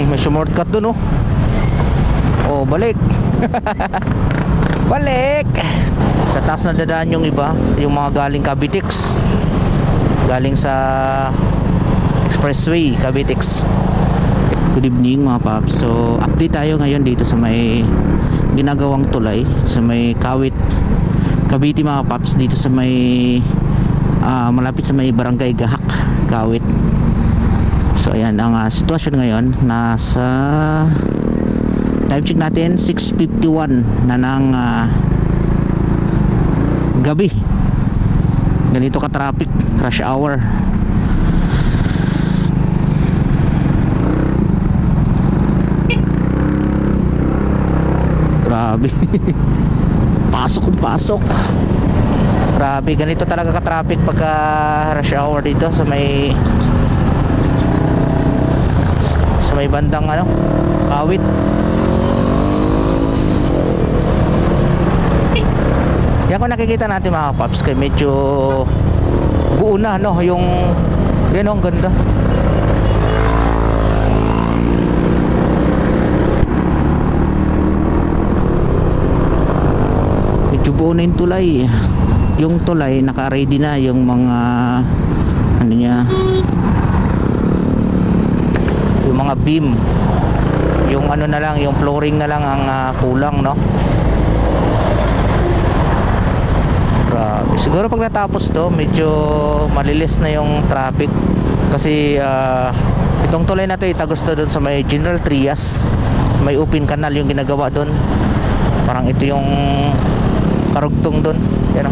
May shortcut dun, oh. Oh, balik. Balik. Sa taas na dadaan yung iba, yung mga galing Cavitex, galing sa Expressway Cavitex. Good evening mga paps. So update tayo ngayon dito sa may ginagawang tulay sa may Kawit, Cavite mga paps, dito sa may malapit sa may barangay Gahak, Kawit. So ayan ang sitwasyon ngayon. Nasa time check natin 6:51 na ng gabi. Ganito ka traffic, rush hour. Grabe. Pasok kung pasok. Grabe, ganito talaga ka traffic pagka rush hour dito sa may bandang Kawit. Yan kung nakikita natin mga paps, kay medyo buo na yung yan, ang ganda. Medyo buo na yung tulay. Yung tulay naka-ready na yung mga niya, yung mga beam, yung na lang, yung flooring na lang ang kulang, no? Grabe. Siguro pag natapos to, medyo malilis na yung traffic kasi itong tulay na to itagos to doon sa may General Trias, may open canal yung ginagawa doon. Parang ito yung karugtong doon, yan,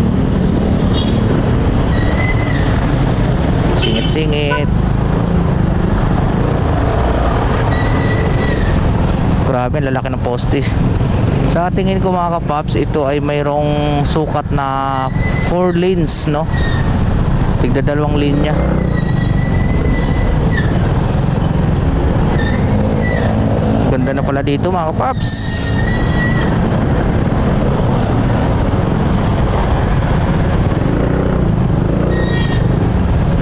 singit-singit. Grabe, lalaki ng poste. Sa tingin ko mga kapaps, ito ay mayroong sukat na 4 lanes, no? Tigda 2 linya. Ganda na pala dito mga kapaps.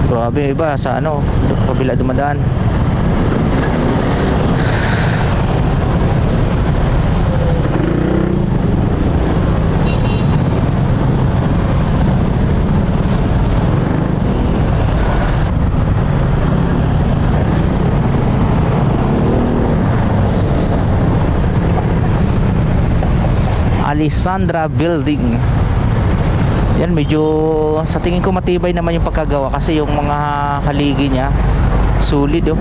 Grabe, iba sa kabila dumadaan. Alessandra Building. Yan, medyo sa tingin ko matibay naman yung pagkagawa kasi yung mga haligi niya solid, oh.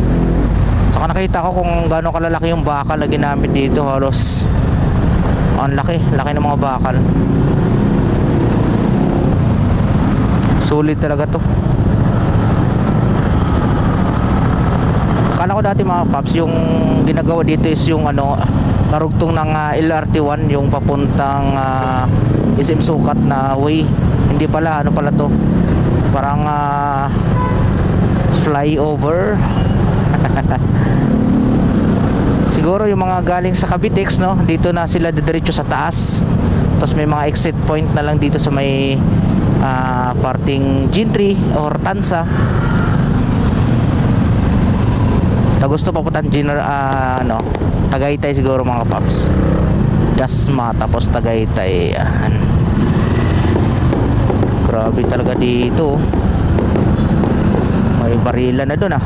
Saka nakita ko kung gaano kalalaki yung bakal na ginamit dito. Halos ang laki ng mga bakal. Solid talaga to. Akala ko dati mga paps, yung ginagawa dito is yung karugtong ng LRT1, yung papuntang SM Sukat na way. Hindi pala, pala to, parang flyover. Siguro yung mga galing sa Cavitex, no, dito na sila didiretso sa taas, tapos may mga exit point na lang dito sa may parting Gintry or Tansa na gusto papuntan Tagaytay siguro mga paps. Dasma tapos Tagaytay. Yan. Grabe talaga dito. May barila na doon,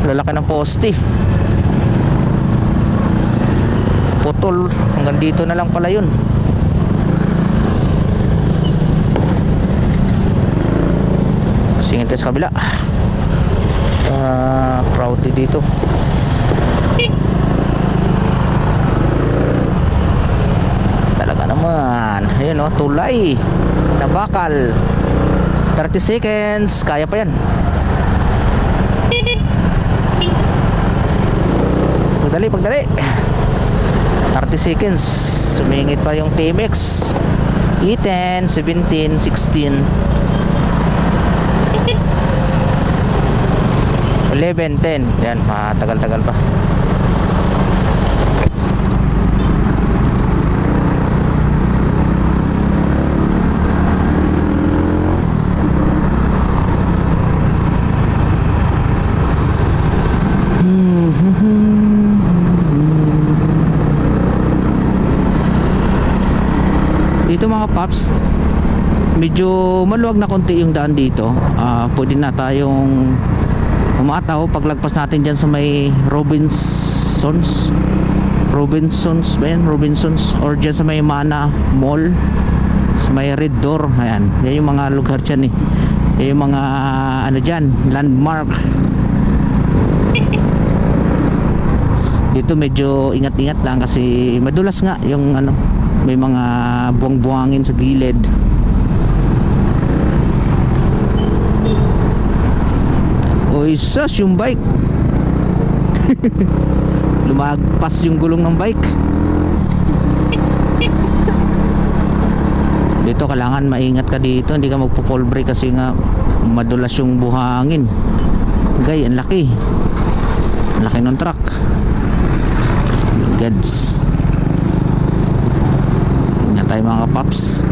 lalaki ng poste. Putol. Hanggang dito na lang pala yun. Singit sa kabila. Crowded dito. Talaga naman. Ayun, tulay na bakal. 30 seconds. Kaya pa yan. Pagdali 30 seconds. Sumingit pa yung TMX E10, 17, 16, 11, 10. Yan, matagal-tagal pa. mga paps, medyo maluwag na konti yung daan dito. Pwede na tayong umataw paglagpas natin dyan sa may Robinsons or dyan sa may Mana Mall, sa may Red Door. Ayan, yan yung mga lugar dyan eh. Yan yung mga ano dyan, landmark. Dito medyo ingat-ingat lang kasi madulas nga yung ano, may mga buwang-buwangin sa gilid. Oy sus, yung bike. Lumagpas yung gulong ng bike. Dito kailangan maingat ka dito, hindi ka magpo-fall brake kasi nga madulas yung buhangin. Gay, ang laki. Ang laki ng truck. Gads. Yan tayo mga paps.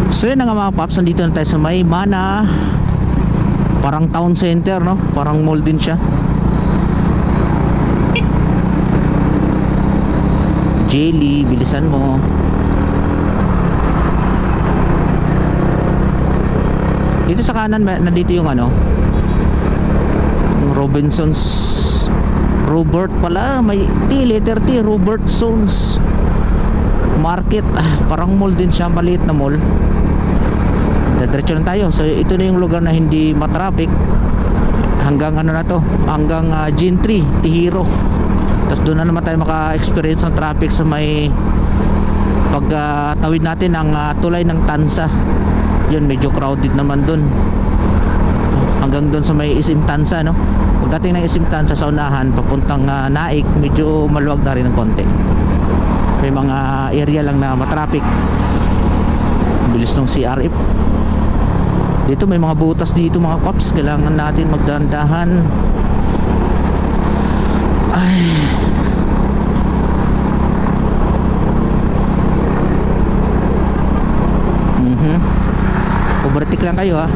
So yun na nga mga paps, nandito na tayo sa may Mana. Parang town center, no? Parang mall din siya. Jelly, bilisan mo. Dito sa kanan, nandito yung ano, Robinsons. Robert pala, may T, letter T, Robertsons Market. Parang mall din siya, maliit na mall. Diretso lang tayo. So ito na yung lugar na hindi matraffic hanggang ano na to, hanggang Gentry, Tihiro. Tapos doon na naman tayo maka-experience ng traffic sa may pagtawid natin ng tulay ng Tansa. Yun, medyo crowded naman doon hanggang doon sa may Isim Tansa, no? Pagdating ng Isim Tansa sa unahan papuntang Naik, medyo maluwag na rin ng konti. May mga area lang na matraffic. Bilis ng CRF. Dito may mga butas dito mga paps, kailangan natin magdahan-dahan. Ay. Overtake lang kayo ha.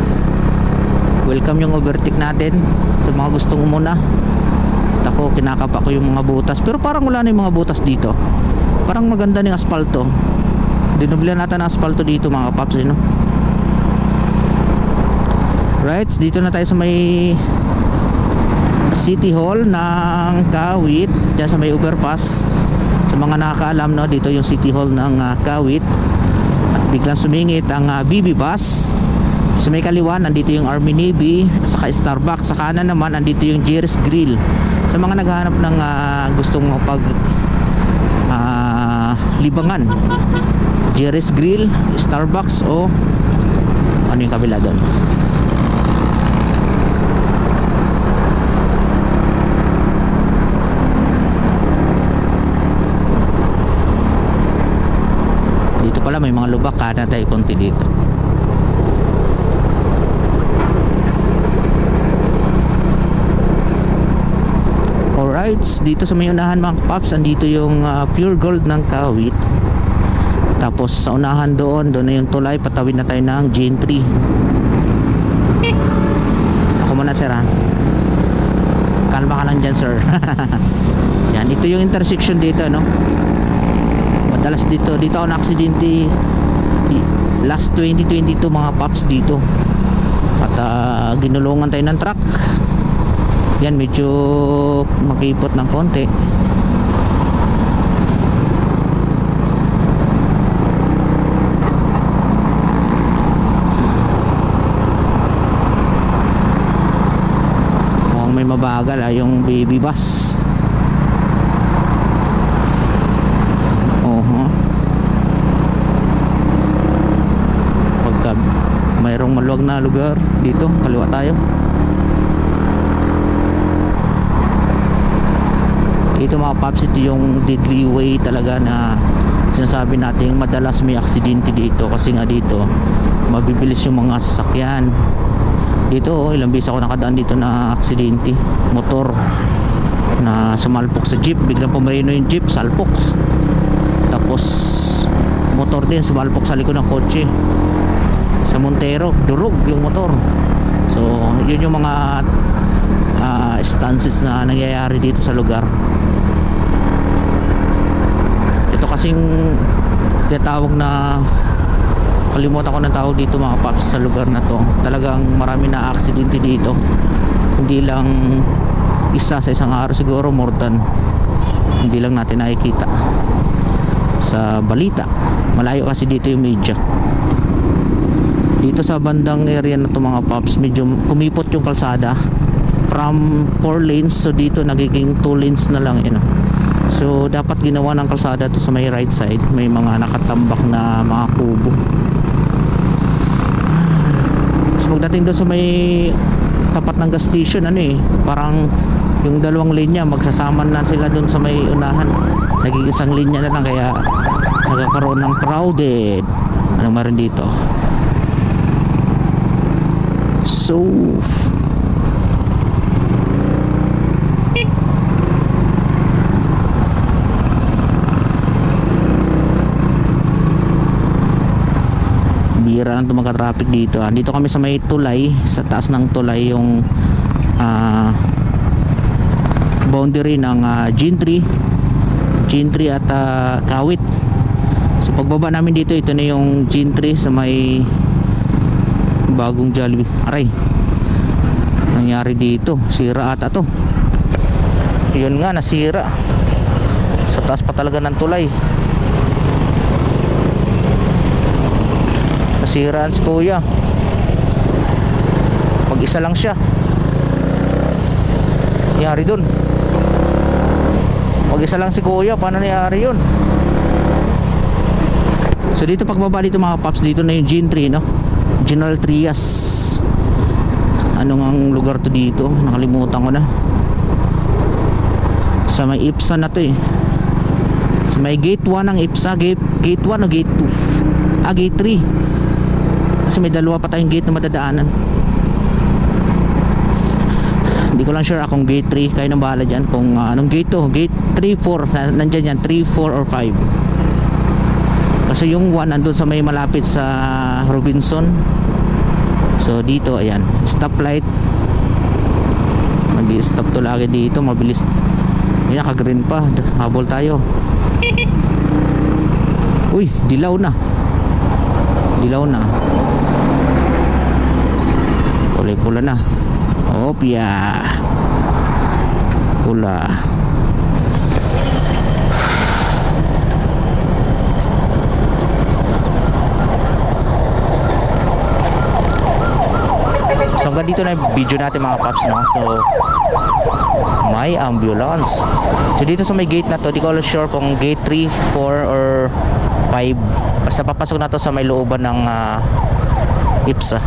Welcome yung overtake natin sa mga gustong umuna. At ako kinakapa ko yung mga butas, pero parang wala na yung mga butas dito. Parang maganda ng asfalto. Dinublihan natin ang asfalto dito mga paps, no? Right, dito na tayo sa may City Hall ng Kawit, dyan sa may overpass. Sa mga nakakaalam, no, dito yung City Hall ng Kawit. At biglang sumingit ang BB Bus. Sa may kaliwa, nandito yung Army Navy, saka Starbucks. Sa kanan naman, nandito yung Jerry's Grill. Sa mga naghahanap ng gustong pag libangan, Jerry's Grill, Starbucks, o ano yung kabila doon. Dito pala may mga lubak, kanan tayo konti dito. Alright, dito sa may unahan mga paps, andito yung Pure Gold ng Kawit. Tapos sa unahan doon na yung tulay, patawid na tayo ng Gentry. Ako muna sir ha. Kalma ka lang dyan sir. Yan, ito yung intersection dito, no? Madalas dito ako na-aksidente last 2022 mga paps dito. At ginulungan tayo ng truck. Yan, medyo makipot ng konti. Mukhang may mabagal yung baby bus. Pagka mayroong maluwag na lugar dito, kaliwa tayo. Ito mga paps, ito yung deadly way talaga na sinasabi natin madalas may aksidente dito, kasi nga dito mabibilis yung mga sasakyan dito. Ilang beses ako nakadaan dito na aksidente, motor na sumalpok sa jeep, biglang pumarino yung jeep, salpok. Tapos motor din sumalpok sa likod ng kotse sa Montero, durog yung motor. So yun yung mga instances na nangyayari dito sa lugar. Ito kasing tinatawag na, kalimutan ko ng tawag dito mga paps, sa lugar na to. Talagang marami na aksidente dito, hindi lang isa sa isang araw, siguro more than, hindi lang natin nakikita sa balita. Malayo kasi dito yung media. Dito sa bandang area na to mga paps, medyo kumipot yung kalsada from 4 lanes, so dito nagiging 2 lanes na lang yun. So dapat ginawa ng kalsada to sa may right side, may mga nakatambak na mga kubo. So pagdating doon sa may tapat ng gas station, ano eh, parang yung dalawang linya magsasama na sila doon sa may unahan, naging isang linya na lang, kaya nagkakaroon ng crowded. Ano meron dito? So bira lang magka-traffic dito. Dito kami sa may tulay, sa taas ng tulay, yung boundary ng Gentry at Kawit. So pagbaba namin dito, ito na yung Gentry sa may bagong Jollibee. Aray, nangyari dito, sira ata to. Yun nga, nasira sa taas pa talaga ng tulay. Nasiraan si kuya, mag-isa lang siya. Nangyari dun, mag-isa lang si kuya, paano nangyari yun? So dito pagbaba dito mga paps, dito na yung Gentry, no? General Trias. Anong ang lugar to dito? Nakalimutan ko na. Sa may IPSA na to eh. Sa may gate 1 ng IPSA. Gate 1 o gate 2? Gate 3. Kasi may dalawa pa tayong gate na madadaanan. Hindi ko lang sure akong gate 3. Kayo nang bahala dyan kung anong gate to. Gate 3, 4. Nandyan yan, 3, 4 or 5. Kasi yung 1 nandun sa may malapit sa Robinson. So dito, ayan, stoplight. Mag-i-stop to lagi dito, mabilis. Yan, naka-green pa. Habol tayo. Uy, dilaw na. Dilaw na. Kulay-pula na. Opya. Pula. So hanggang dito na yung video natin mga paps, no? So may ambulance. So dito sa may gate na to, di ko sure kung gate 3, 4 or 5. Basta papasok na to sa may looban ng IPSA.